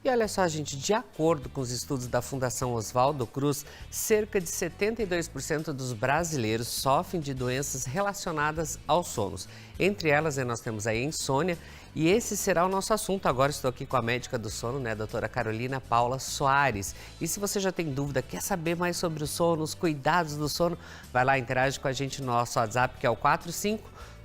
E olha só, gente, de acordo com os estudos da Fundação Oswaldo Cruz, cerca de 72% dos brasileiros sofrem de doenças relacionadas ao sono. Entre elas, nós temos a insônia, e esse será o nosso assunto. Agora estou aqui com a médica do sono, a doutora Carolina Paula Soares. E se você já tem dúvida, quer saber mais sobre o sono, os cuidados do sono, vai lá, interage com a gente no nosso WhatsApp, que é o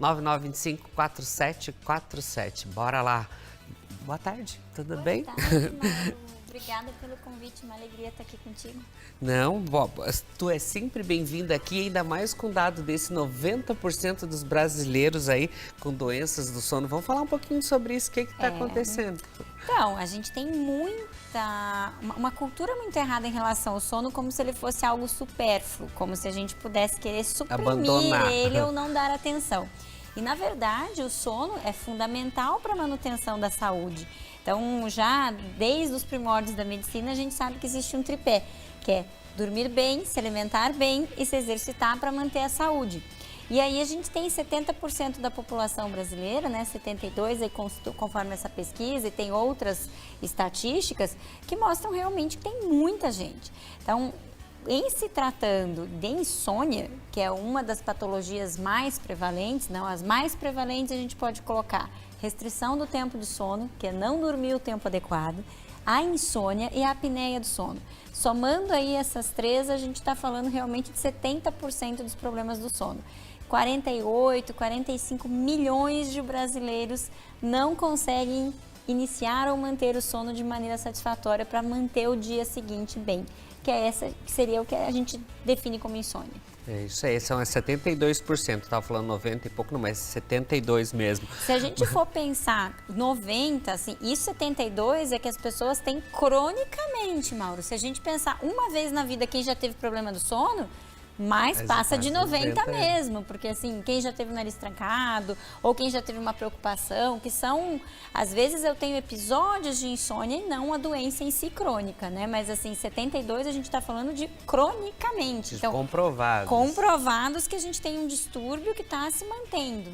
4599254747. Bora lá. Boa tarde, tudo bem? Boa tarde, Mauro. Obrigada pelo convite, uma alegria estar aqui contigo. Não, tu é sempre bem-vinda aqui, ainda mais com o dado desse 90% dos brasileiros aí com doenças do sono. Vamos falar um pouquinho sobre isso, o que está acontecendo? Então, a gente tem uma cultura muito errada em relação ao sono, como se ele fosse algo supérfluo, como se a gente pudesse querer suprimir abandonar ele ou não dar atenção. E, na verdade, o sono é fundamental para a manutenção da saúde. Então, já desde os primórdios da medicina, a gente sabe que existe um tripé, que é dormir bem, se alimentar bem e se exercitar para manter a saúde. E aí a gente tem 70% da população brasileira, né, 72%, conforme essa pesquisa, e tem outras estatísticas que mostram realmente que tem muita gente. Então, em se tratando de insônia, que é uma das patologias mais prevalentes, não, as mais prevalentes a gente pode colocar restrição do tempo de sono, que é não dormir o tempo adequado, a insônia e a apneia do sono. Somando aí essas três, a gente está falando realmente de 70% dos problemas do sono. 48, 45 milhões de brasileiros não conseguem iniciar ou manter o sono de maneira satisfatória para manter o dia seguinte bem, que seria o que a gente define como insônia. É isso aí, são 72%, estava falando 90 e pouco, não, mas 72 mesmo. Se a gente for pensar 90, assim, isso 72 é que as pessoas têm cronicamente, Mauro. Se a gente pensar uma vez na vida quem já teve problema do sono, mas passa de 90 mesmo, porque assim, quem já teve o nariz trancado ou quem já teve uma preocupação, que são, às vezes eu tenho episódios de insônia e não a doença em si crônica, né? Mas assim, 72 a gente está falando de cronicamente. Então, comprovados que a gente tem um distúrbio que está se mantendo.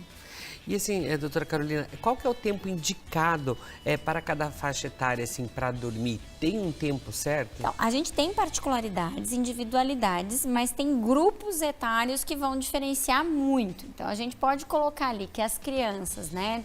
E assim, doutora Carolina, qual que é o tempo indicado para cada faixa etária, assim, para dormir? Tem um tempo certo? Então, a gente tem particularidades, individualidades, mas tem grupos etários que vão diferenciar muito. Então, a gente pode colocar ali que as crianças, né,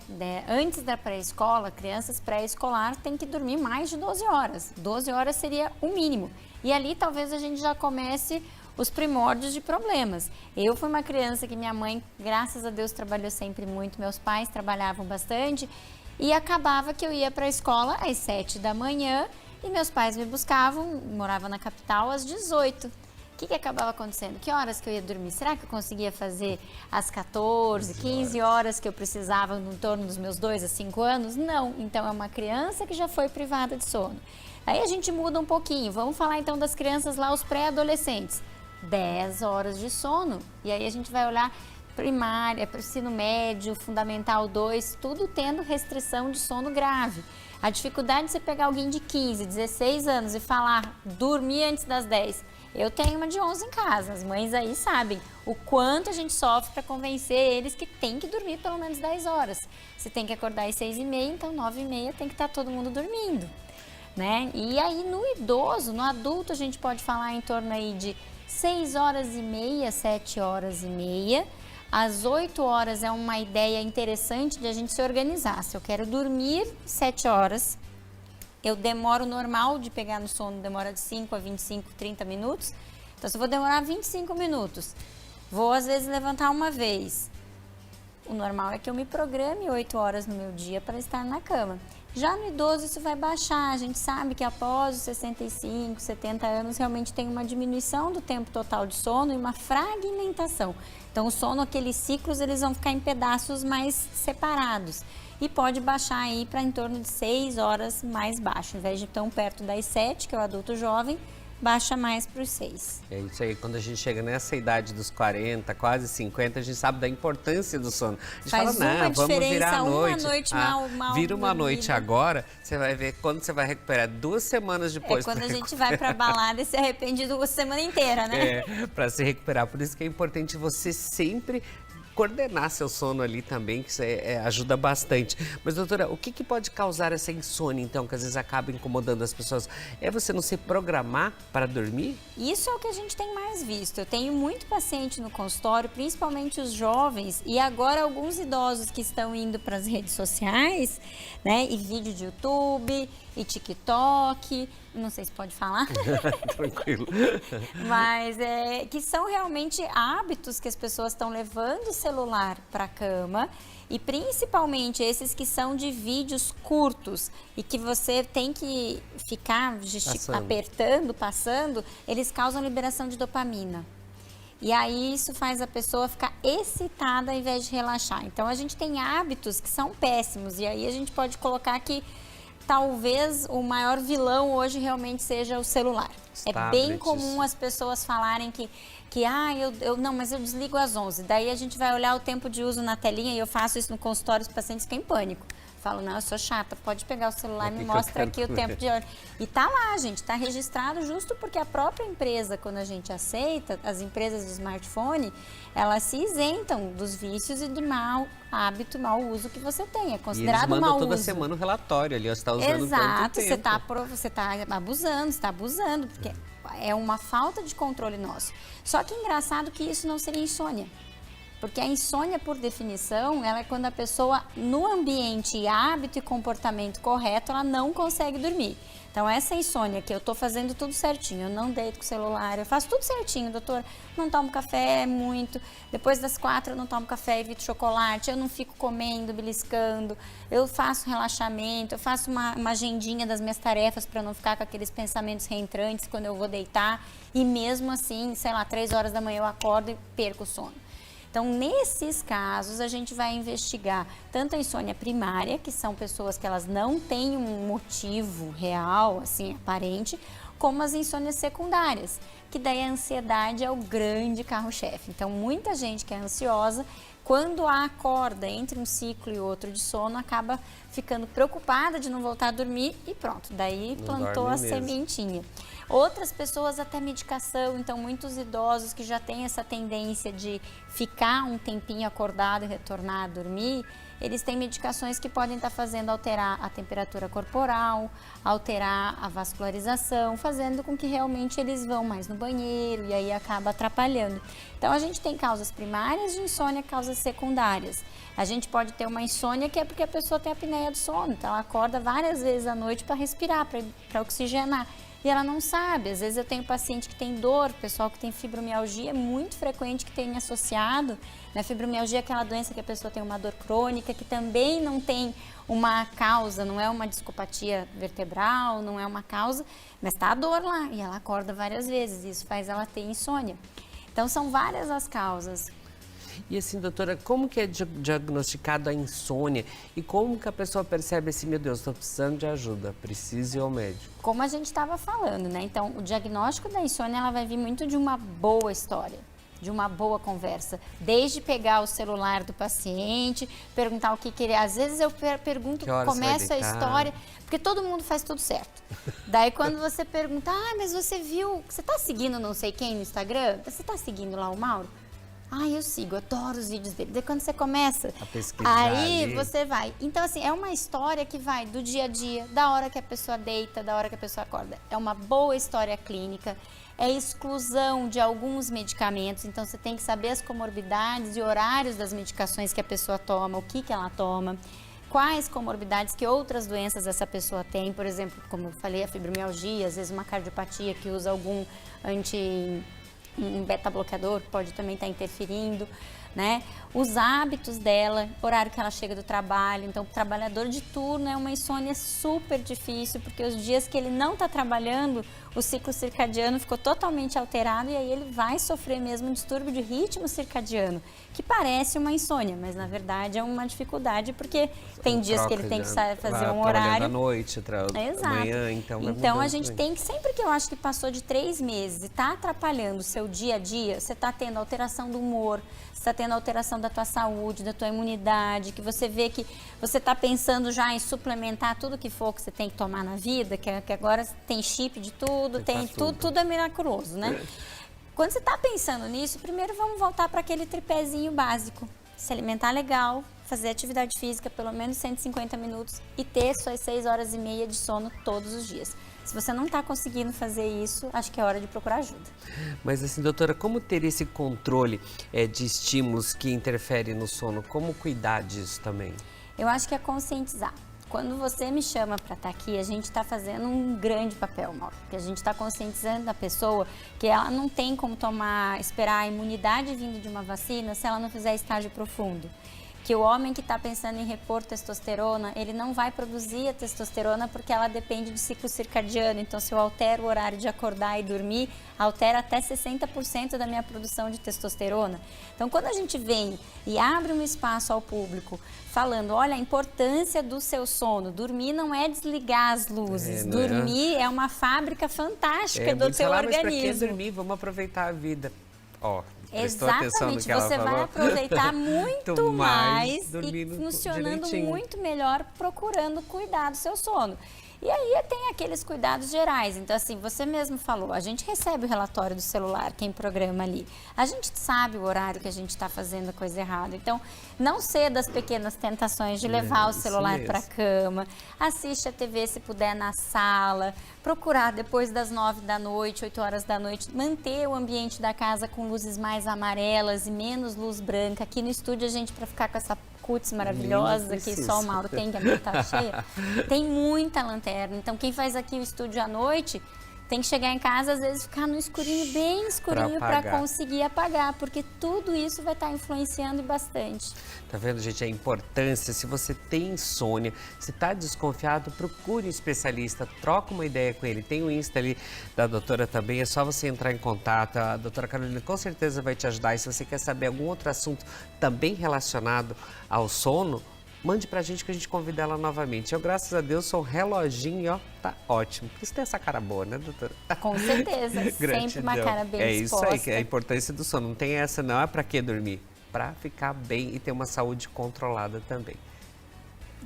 antes da pré-escola, crianças pré-escolar têm que dormir mais de 12 horas. 12 horas seria o mínimo. E ali talvez a gente já comece os primórdios de problemas. Eu fui uma criança que minha mãe, graças a Deus, trabalhou sempre muito, meus pais trabalhavam bastante e acabava que eu ia para a escola às 7 da manhã e meus pais me buscavam, morava na capital, às 18. O que acabava acontecendo? Que horas que eu ia dormir? Será que eu conseguia fazer às 14, 15 horas que eu precisava no torno dos meus 2 a 5 anos? Não. Então, é uma criança que já foi privada de sono. Aí a gente muda um pouquinho. Vamos falar então das crianças lá, os pré-adolescentes. 10 horas de sono. E aí a gente vai olhar primária, para o ensino médio, fundamental 2, tudo tendo restrição de sono grave. A dificuldade de você pegar alguém de 15, 16 anos e falar, dormir antes das 10. Eu tenho uma de 11 em casa, as mães aí sabem o quanto a gente sofre para convencer eles que tem que dormir pelo menos 10 horas. Se tem que acordar às 6h30, então 9h30 tem que estar todo mundo dormindo, né? E aí no idoso, no adulto, a gente pode falar em torno aí de 6 horas e meia, 7 horas e meia. Às 8 horas é uma ideia interessante de a gente se organizar. Se eu quero dormir 7 horas, eu demoro normal de pegar no sono, demora de 5 a 25, 30 minutos. Então, se eu vou demorar 25 minutos, vou às vezes levantar uma vez. O normal é que eu me programe 8 horas no meu dia para estar na cama. Já no idoso isso vai baixar, a gente sabe que após os 65, 70 anos realmente tem uma diminuição do tempo total de sono e uma fragmentação. Então o sono, aqueles ciclos, eles vão ficar em pedaços mais separados e pode baixar aí para em torno de 6 horas mais baixo, ao invés de tão perto das 7, que é o adulto jovem, baixa mais para os 6. É isso aí, quando a gente chega nessa idade dos 40, quase 50, a gente sabe da importância do sono. A gente faz fala, não, vamos virar a noite. Uma noite mal vira uma dormida. Noite agora, você vai ver quando você vai recuperar 2 semanas depois. É quando a gente vai para balada e se arrepende a semana inteira, né? Para se recuperar. Por isso que é importante você sempre coordenar seu sono ali também, que isso ajuda bastante. Mas, doutora, o que pode causar essa insônia, então, que às vezes acaba incomodando as pessoas? É você não se programar para dormir? Isso é o que a gente tem mais visto. Eu tenho muito paciente no consultório, principalmente os jovens, e agora alguns idosos que estão indo para as redes sociais, né? E vídeo de YouTube, e TikTok, não sei se pode falar. Tranquilo. Mas que são realmente hábitos que as pessoas estão levando o celular para a cama, e principalmente esses que são de vídeos curtos e que você tem que ficar apertando, passando, eles causam liberação de dopamina. E aí isso faz a pessoa ficar excitada ao invés de relaxar. Então a gente tem hábitos que são péssimos, e aí a gente pode colocar que talvez o maior vilão hoje realmente seja o celular. É bem comum as pessoas falarem que não, mas eu desligo às 11. Daí a gente vai olhar o tempo de uso na telinha, e eu faço isso no consultório, os pacientes ficam em pânico. Falo, não, eu sou chata, pode pegar o celular e me mostra aqui o tempo de hora. E tá lá, gente, tá registrado justo porque a própria empresa, quando a gente aceita, as empresas de smartphone, elas se isentam dos vícios e do mau hábito, mau uso que você tem. É considerado mau uso. E eles mandam toda semana um relatório ali, você está usando tanto tempo. Exato, você tá abusando, você está abusando, porque é uma falta de controle nosso. Só que é engraçado que isso não seria insônia. Porque a insônia, por definição, ela é quando a pessoa, no ambiente, hábito e comportamento correto, ela não consegue dormir. Então, essa insônia que eu tô fazendo tudo certinho, eu não deito com o celular, eu faço tudo certinho, doutor, não tomo café muito, depois das 4 eu não tomo café, evito chocolate, eu não fico comendo, beliscando, eu faço relaxamento, eu faço uma agendinha das minhas tarefas para não ficar com aqueles pensamentos reentrantes quando eu vou deitar, e mesmo assim, sei lá, 3 horas da manhã eu acordo e perco o sono. Então, nesses casos, a gente vai investigar tanto a insônia primária, que são pessoas que elas não têm um motivo real, assim, aparente, como as insônias secundárias, que daí a ansiedade é o grande carro-chefe. Então, muita gente que é ansiosa, quando acorda entre um ciclo e outro de sono, acaba ficando preocupada de não voltar a dormir e pronto, daí plantou a sementinha. Outras pessoas até medicação, então muitos idosos que já têm essa tendência de ficar um tempinho acordado e retornar a dormir, eles têm medicações que podem estar fazendo alterar a temperatura corporal, alterar a vascularização, fazendo com que realmente eles vão mais no banheiro e aí acaba atrapalhando. Então a gente tem causas primárias de insônia, causas secundárias. A gente pode ter uma insônia que é porque a pessoa tem apneia do sono, então ela acorda várias vezes à noite para respirar, para oxigenar. E ela não sabe, às vezes eu tenho paciente que tem dor, pessoal que tem fibromialgia, é muito frequente que tem associado, né? Fibromialgia é aquela doença que a pessoa tem uma dor crônica, que também não tem uma causa, não é uma discopatia vertebral, não é uma causa, mas está a dor lá e ela acorda várias vezes, isso faz ela ter insônia. Então são várias as causas. E assim, doutora, como que é diagnosticado a insônia? E como que a pessoa percebe assim, meu Deus, estou precisando de ajuda, preciso ir ao médico? Como a gente estava falando, né? Então, o diagnóstico da insônia, ela vai vir muito de uma boa história, de uma boa conversa. Desde pegar o celular do paciente, perguntar o que ele... Às vezes eu pergunto, começo a história, porque todo mundo faz tudo certo. Daí quando você pergunta, mas você viu, você está seguindo não sei quem no Instagram? Você está seguindo lá o Mauro? Eu sigo, adoro os vídeos dele. Daí quando você começa, a pesquisar aí ali, você vai. Então, assim, é uma história que vai do dia a dia, da hora que a pessoa deita, da hora que a pessoa acorda. É uma boa história clínica, é exclusão de alguns medicamentos. Então, você tem que saber as comorbidades e horários das medicações que a pessoa toma, o que ela toma, quais comorbidades que outras doenças essa pessoa tem. Por exemplo, como eu falei, a fibromialgia, às vezes uma cardiopatia que usa algum um beta-bloqueador pode também estar interferindo, né? Os hábitos dela, horário que ela chega do trabalho. Então, o trabalhador de turno é uma insônia super difícil, porque os dias que ele não está trabalhando, o ciclo circadiano ficou totalmente alterado e aí ele vai sofrer mesmo um distúrbio de ritmo circadiano, que parece uma insônia, mas na verdade é uma dificuldade, porque tem dias que ele tem que fazer um horário. À noite, amanhã, então a gente tem que, sempre que eu acho que passou de 3 meses e está atrapalhando o seu dia a dia, você está tendo alteração do humor, você está tendo alteração da tua saúde, da tua imunidade, que você vê que você está pensando já em suplementar tudo que for que você tem que tomar na vida, que agora tem chip de tudo, tudo é miraculoso, né? Quando você está pensando nisso, primeiro vamos voltar para aquele tripézinho básico. se alimentar legal, fazer atividade física pelo menos 150 minutos e ter suas 6 horas e meia de sono todos os dias. Se você não está conseguindo fazer isso, acho que é hora de procurar ajuda. Mas assim, doutora, como ter esse controle de estímulos que interferem no sono? Como cuidar disso também? Eu acho que é conscientizar. Quando você me chama para estar aqui, a gente está fazendo um grande papel, Mauro, porque a gente está conscientizando a pessoa que ela não tem como esperar a imunidade vindo de uma vacina se ela não fizer estágio profundo. Que o homem que está pensando em repor testosterona, ele não vai produzir a testosterona porque ela depende de ciclo circadiano. Então, se eu altero o horário de acordar e dormir, altera até 60% da minha produção de testosterona. Então, quando a gente vem e abre um espaço ao público falando, olha, a importância do seu sono, dormir não é desligar as luzes, dormir é uma fábrica fantástica do seu organismo. Mas para que dormir? Vamos aproveitar a vida. Exatamente, você vai aproveitar muito mais e funcionando muito melhor, procurando cuidar do seu sono. E aí tem aqueles cuidados gerais. Então, assim, você mesmo falou, a gente recebe o relatório do celular, quem programa ali. A gente sabe o horário que a gente está fazendo a coisa errada. Então, não ceda às pequenas tentações de levar o celular para a cama. Assiste a TV se puder na sala. Procurar depois das 9 da noite, 8 horas da noite, manter o ambiente da casa com luzes mais amarelas e menos luz branca. Aqui no estúdio, a gente, para ficar com essa cutis maravilhosa que só o Mauro tem, que a minha tá cheia, tem muita lanterna. Então, quem faz aqui o estúdio à noite tem que chegar em casa, às vezes, ficar no escurinho, bem escurinho, para conseguir apagar, porque tudo isso vai estar influenciando bastante. Tá vendo, gente, a importância? Se você tem insônia, se está desconfiado, procure um especialista, troca uma ideia com ele. Tem o Insta ali da doutora também, é só você entrar em contato. A doutora Carolina com certeza vai te ajudar. E se você quer saber algum outro assunto também relacionado ao sono, mande pra gente que a gente convida ela novamente. Eu, graças a Deus, sou um reloginho, ó, tá ótimo. Porque você tem essa cara boa, né, doutora? Com certeza, sempre uma cara bem disposta. É isso aí, que é a importância do sono. Não tem essa não, é pra que dormir? Pra ficar bem e ter uma saúde controlada também.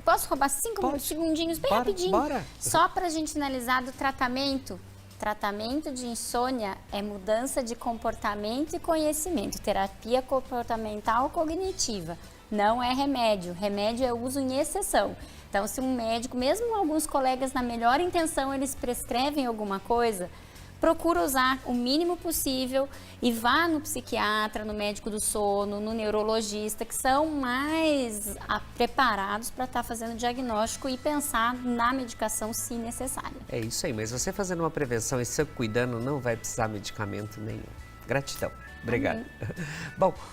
Posso roubar 5 segundinhos bem rapidinho? Bora. Só pra gente finalizar do tratamento. Tratamento de insônia é mudança de comportamento e conhecimento, terapia comportamental cognitiva. Não é remédio, remédio é uso em exceção. Então, se um médico, mesmo alguns colegas na melhor intenção, eles prescrevem alguma coisa, procura usar o mínimo possível e vá no psiquiatra, no médico do sono, no neurologista, que são mais preparados para estar fazendo diagnóstico e pensar na medicação se necessária. É isso aí, mas você fazendo uma prevenção e se cuidando, não vai precisar de medicamento nenhum. Gratidão. Obrigado. Bom,